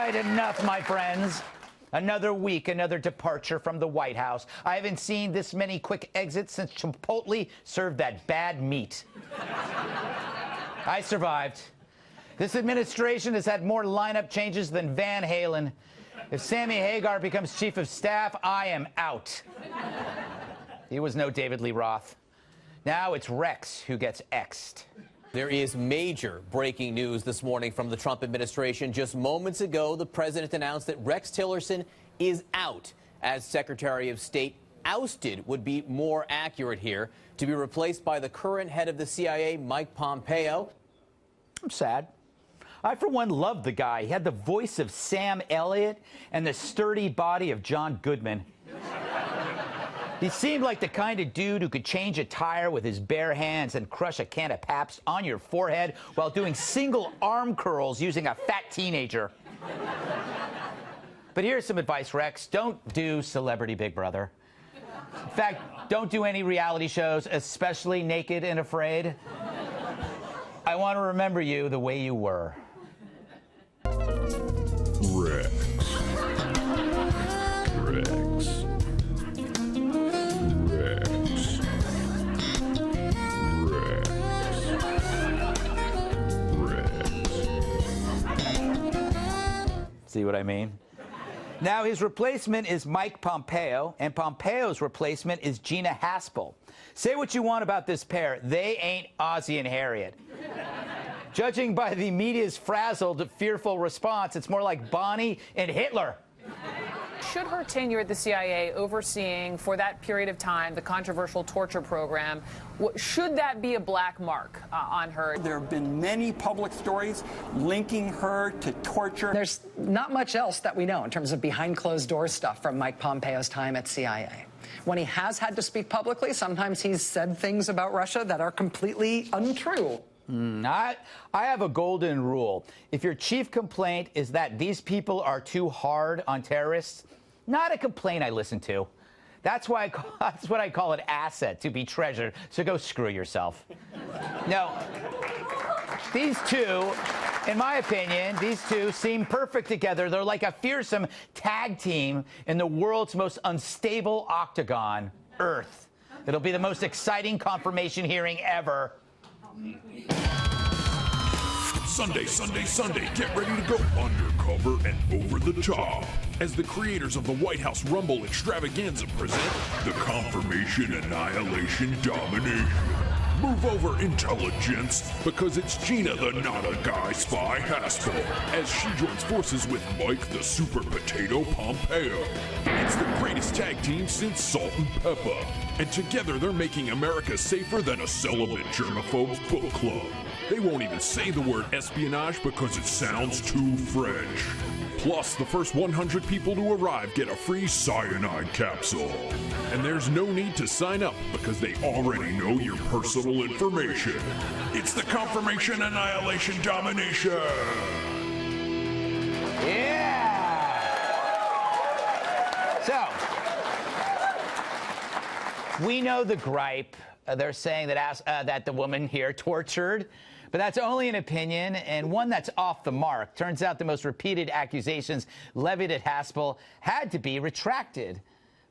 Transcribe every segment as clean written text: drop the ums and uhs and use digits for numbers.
right, enough, my friends. Another week, another departure from the White House. I haven't seen this many quick exits since Chipotle served that bad meat. I survived. This administration has had more lineup changes than Van Halen. If Sammy Hagar becomes chief of staff, I am out. He was no David Lee Roth. Now it's Rex who gets X'd. There is major breaking news this morning from the Trump administration. Just moments ago, the president announced that Rex Tillerson is out as Secretary of State. Ousted would be more accurate here, to be replaced by the current head of the CIA, Mike Pompeo. I'm sad. I, for one, loved the guy. He had the voice of Sam Elliott and the sturdy body of John Goodman. He seemed like the kind of dude who could change a tire with his bare hands and crush a can of Pabst on your forehead while doing single arm curls using a fat teenager. But here's some advice, Rex. Don't do Celebrity Big Brother. In fact, don't do any reality shows, especially Naked and Afraid. I want to remember you the way you were. Rex. Rex. See what I mean? Now, his replacement is Mike Pompeo, and Pompeo's replacement is Gina Haspel. Say what you want about this pair, they ain't Ozzie and Harriet. Judging by the media's frazzled, fearful response, it's more like Bonnie and Hitler. Should her tenure at the CIA overseeing, for that period of time, the controversial torture program, should that be a black mark on her? There have been many public stories linking her to torture. There's not much else that we know in terms of behind closed doors stuff from Mike Pompeo's time at CIA. When he has had to speak publicly, sometimes he's said things about Russia that are completely untrue. I have a golden rule. If your chief complaint is that these people are too hard on terrorists, not a complaint I listen to. That's what I call an asset to be treasured, so go screw yourself. No, these two, in my opinion, these two seem perfect together. They're like a fearsome tag team in the world's most unstable octagon, Earth. It'll be the most exciting confirmation hearing ever. Sunday, get ready to go undercover and over the top as the creators of the White House Rumble extravaganza present the Confirmation, Annihilation, Domination. Move over, intelligence, because it's Gina the not-a-guy spy Haspel as she joins forces with Mike the Super Potato Pompeo. It's the greatest tag team since Salt and Pepper, and together they're making America safer than a celibate germaphobe's book club. They won't even say the word espionage because it sounds too French. Plus, the first 100 people to arrive get a free cyanide capsule. And there's no need to sign up because they already know your personal information. It's the Confirmation, Annihilation, Domination. Yeah! So, we know the gripe. They're saying that the woman here tortured. But that's only an opinion, and one that's off the mark. Turns out the most repeated accusations levied at Haspel had to be retracted.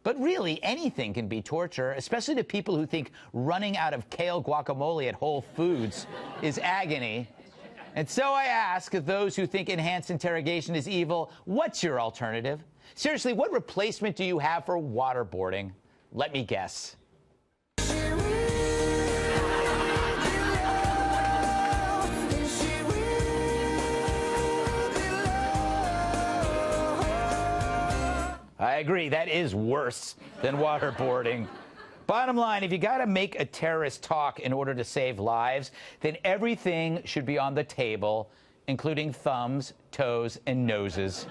But really, anything can be torture, especially to people who think running out of kale guacamole at Whole Foods is agony. And so I ask those who think enhanced interrogation is evil, what's your alternative? Seriously, what replacement do you have for waterboarding? Let me guess. I agree, that is worse than waterboarding. Bottom line, if you got to make a terrorist talk in order to save lives, then everything should be on the table, including thumbs, toes, and noses.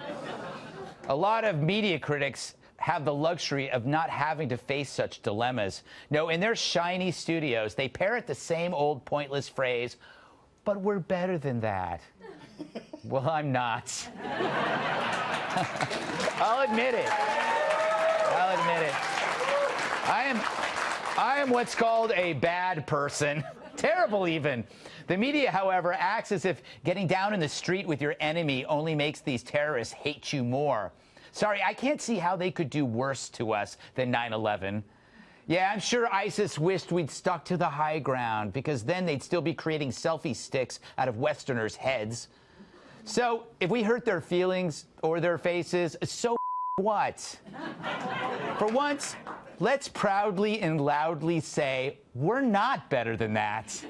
A lot of media critics have the luxury of not having to face such dilemmas. No, in their shiny studios, they parrot the same old pointless phrase, but we're better than that. Well, I'm not. I'll admit it. I am what's called a bad person. Terrible, even. The media, however, acts as if getting down in the street with your enemy only makes these terrorists hate you more. Sorry, I can't see how they could do worse to us than 9/11. Yeah, I'm sure ISIS wished we'd stuck to the high ground, because then they'd still be creating selfie sticks out of Westerners' heads. So if we hurt their feelings or their faces, so what? For once, let's proudly and loudly say we're not better than that.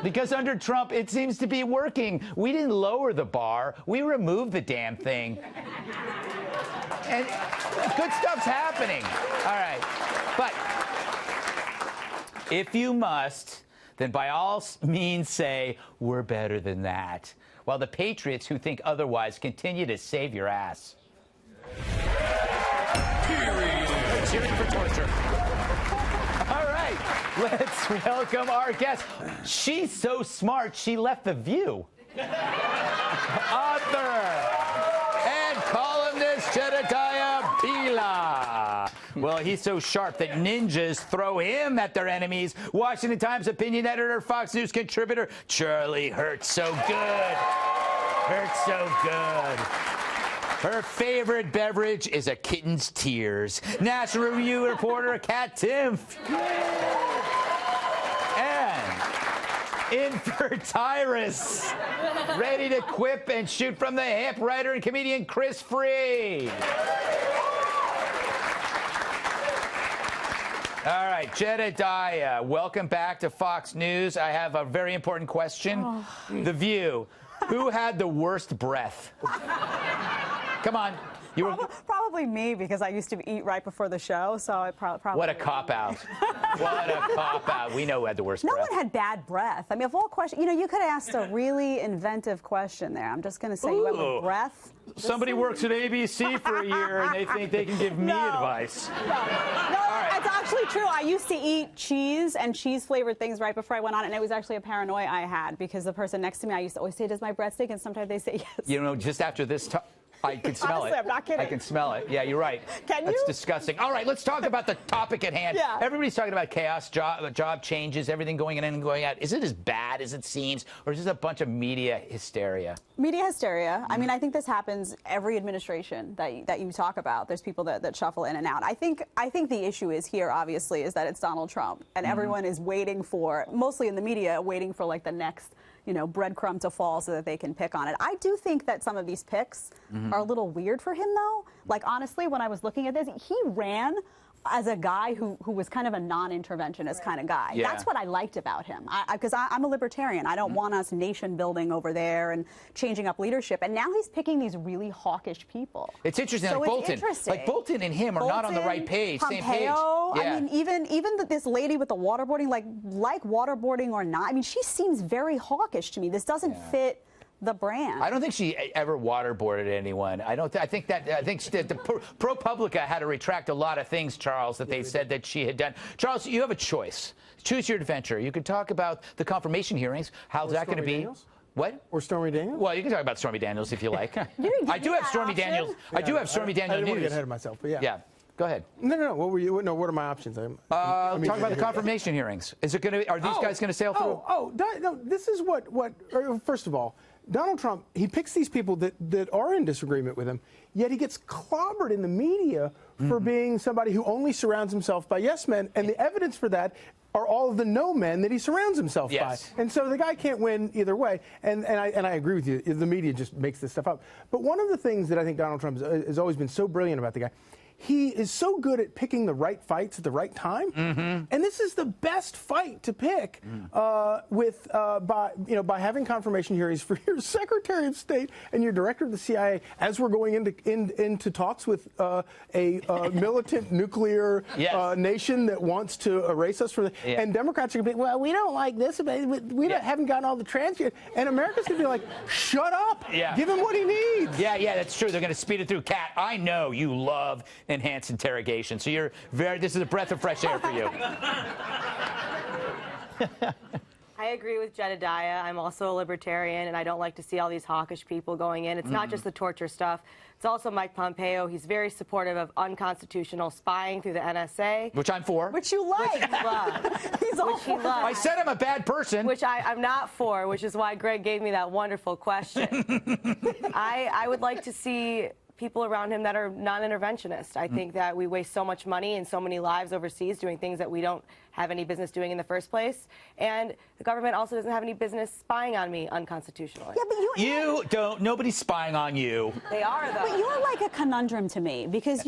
Because under Trump, it seems to be working. We didn't lower the bar. We removed the damn thing. And good stuff's happening. All right. But if you must, then by all means say we're better than that, while the patriots who think otherwise continue to save your ass. Cheering for torture. All right, let's welcome our guest. She's so smart, she left The View. Author and columnist Jedediah Bila. Well, he's so sharp that ninjas throw him at their enemies. Washington Times opinion editor, Fox News contributor, Charlie Hurts so good. Hurts so good. Her favorite beverage is a kitten's tears. National Review reporter Kat Timpf. And Infertyrus, ready to quip and shoot from the hip, writer and comedian Chris Freed. All right, Jedediah, welcome back to Fox News. I have a very important question. The View. Who had the worst breath? Come on. You were... Probably me, because I used to eat right before the show, so I probably... What a cop-out. What a cop-out. We know who had the worst breath. No one had bad breath. I mean, of all questions, you know, you could have asked a really inventive question there. I'm just going to say, you have a breath. Somebody works at ABC for a year, and they think they can give me advice. No, it's actually true. I used to eat cheese and cheese-flavored things right before I went on, and it was actually a paranoia I had, because the person next to me, I used to always say, does my breath stink? And sometimes they say yes. You know, just after this I can smell Honestly, it. I'm not kidding. I can smell it. Yeah, you're right. Can you? That's disgusting. All right, let's talk about the topic at hand. Yeah. Everybody's talking about chaos, job changes, everything going in and going out. Is it as bad as it seems, or is this a bunch of media hysteria? Media hysteria. I mean, I think this happens every administration that you talk about. There's people that shuffle in and out. I think the issue is here, obviously, is that it's Donald Trump, and everyone is waiting for, mostly in the media, waiting for like the next, you know, breadcrumb to fall so that they can pick on it. I do think that some of these picks are a little weird for him, though. Like, honestly, when I was looking at this, he ran as a guy who was kind of a non-interventionist kind of guy. Yeah. That's what I liked about him. Because I'm a libertarian. I don't want us nation building over there and changing up leadership. And now he's picking these really hawkish people. It's interesting. So Like it's Bolton. interesting. Like Bolton and him are not on the right page, Pompeo, same page. Yeah. I mean, even this lady with the waterboarding, like waterboarding or not, I mean, she seems very hawkish to me. This doesn't fit the brand. I don't think she ever waterboarded anyone. I think the ProPublica had to retract a lot of things, Charles, that they said that she had done. Charles, you have a choice. Choose your adventure. You can talk about the confirmation hearings. How's that going to be? Daniels? What? Or Stormy Daniels? Well, you can talk about Stormy Daniels if you like. I do have Stormy Daniels. I do have Stormy Daniels I didn't want to news. get ahead of myself, but yeah. Yeah. Go ahead. No. What were you? No. What are my options? Talk about the confirmation hearings. Is it going to? Are these guys going to sail through? No. This is what. First of all, Donald Trump, he picks these people that are in disagreement with him, yet he gets clobbered in the media for being somebody who only surrounds himself by yes men, and the evidence for that are all of the no men that he surrounds himself by. And so the guy can't win either way. And I agree with you. The media just makes this stuff up. But one of the things that I think Donald Trump has always been so brilliant about the guy, he is so good at picking the right fights at the right time, and this is the best fight to pick by having confirmation hearings for your Secretary of State and your Director of the CIA as we're going into talks with a militant nuclear nation that wants to erase us from the. And Democrats are going to be, well, we don't like this, we haven't gotten all the transcripts, and America's going to be like, shut up, give him what he needs. Yeah, that's true. They're going to speed it through. Kat, I know you love enhanced interrogation, so this is a breath of fresh air for you. I agree with Jedediah. I'm also a libertarian, and I don't like to see all these hawkish people going in. It's not just the torture stuff. It's also Mike Pompeo. He's very supportive of unconstitutional spying through the NSA. Which I'm for. Which you like. Which he loves. He's all Which he for that. I said I'm a bad person. Which I'm not for, which is why Greg gave me that wonderful question. I would like to see people around him that are non-interventionist. I think that we waste so much money and so many lives overseas doing things that we don't have any business doing in the first place. And the government also doesn't have any business spying on me unconstitutionally. Yeah, but you don't. Nobody's spying on you. They are, though. But you're like a conundrum to me because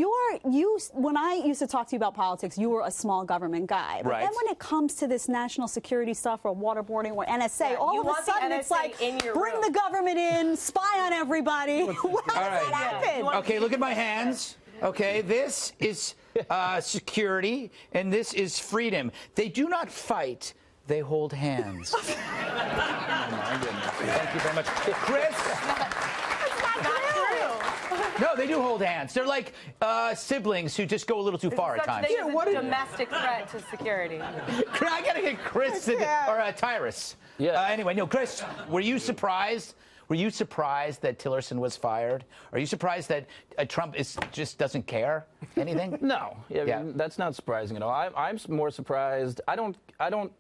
when I used to talk to you about politics, you were a small government guy. But then when it comes to this national security stuff or waterboarding or NSA, all of a sudden it's like, bring the government in, spy on everybody. How does that happen? Okay, look at my hands. Okay, this is security, and this is freedom. They do not fight. They hold hands. Oh, my goodness. Thank you very much. Chris? That's not true. No, they do hold hands. They're like siblings who just go a little too far at times. It's a domestic threat to security. I got to get Chris or Tyrus. Yeah. Anyway, no, Chris, were you surprised? Were you surprised that Tillerson was fired? Are you surprised that Trump just doesn't care anything? No, that's not surprising at all. I'm more surprised. I don't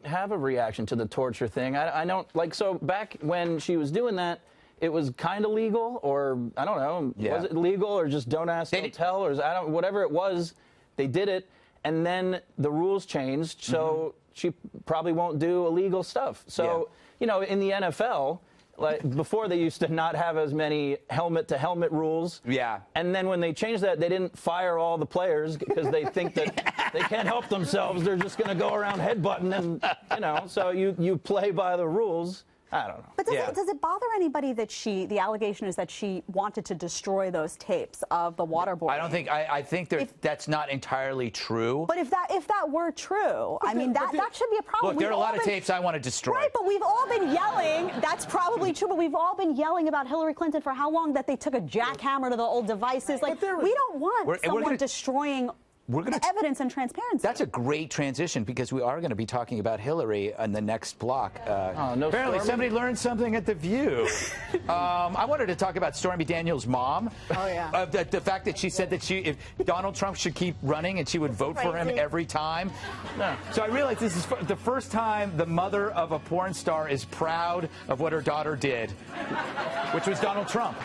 have a reaction to the torture thing. I don't like. So back when she was doing that, it was kind of legal, or I don't know. Yeah. Was it legal, or just don't ask, don't tell, or whatever it was, they did it, and then the rules changed, so she probably won't do illegal stuff. So you know, in the NFL. Like before, they used to not have as many helmet-to-helmet rules. Yeah. And then when they changed that, they didn't fire all the players because they think that they can't help themselves. They're just going to go around headbutting, and you know. So you play by the rules. I don't know. But does it bother anybody that the allegation is that she wanted to destroy those tapes of the waterboarding? I don't think, I think that's not entirely true. But if that were true, I mean, that should be a problem. Look, there are a lot of tapes I want to destroy. Right, but we've all been yelling, that's probably true, but we've all been yelling about Hillary Clinton for how long, that they took a jackhammer to the old devices. Like, we don't want someone destroying evidence and transparency. That's a great transition because we are going to be talking about Hillary in the next block. Apparently, somebody learned something at The View. I wanted to talk about Stormy Daniels' mom. Oh, yeah. The fact that she said that if Donald Trump should keep running and she would vote for him every time. No. So I realized this is the first time the mother of a porn star is proud of what her daughter did, which was Donald Trump.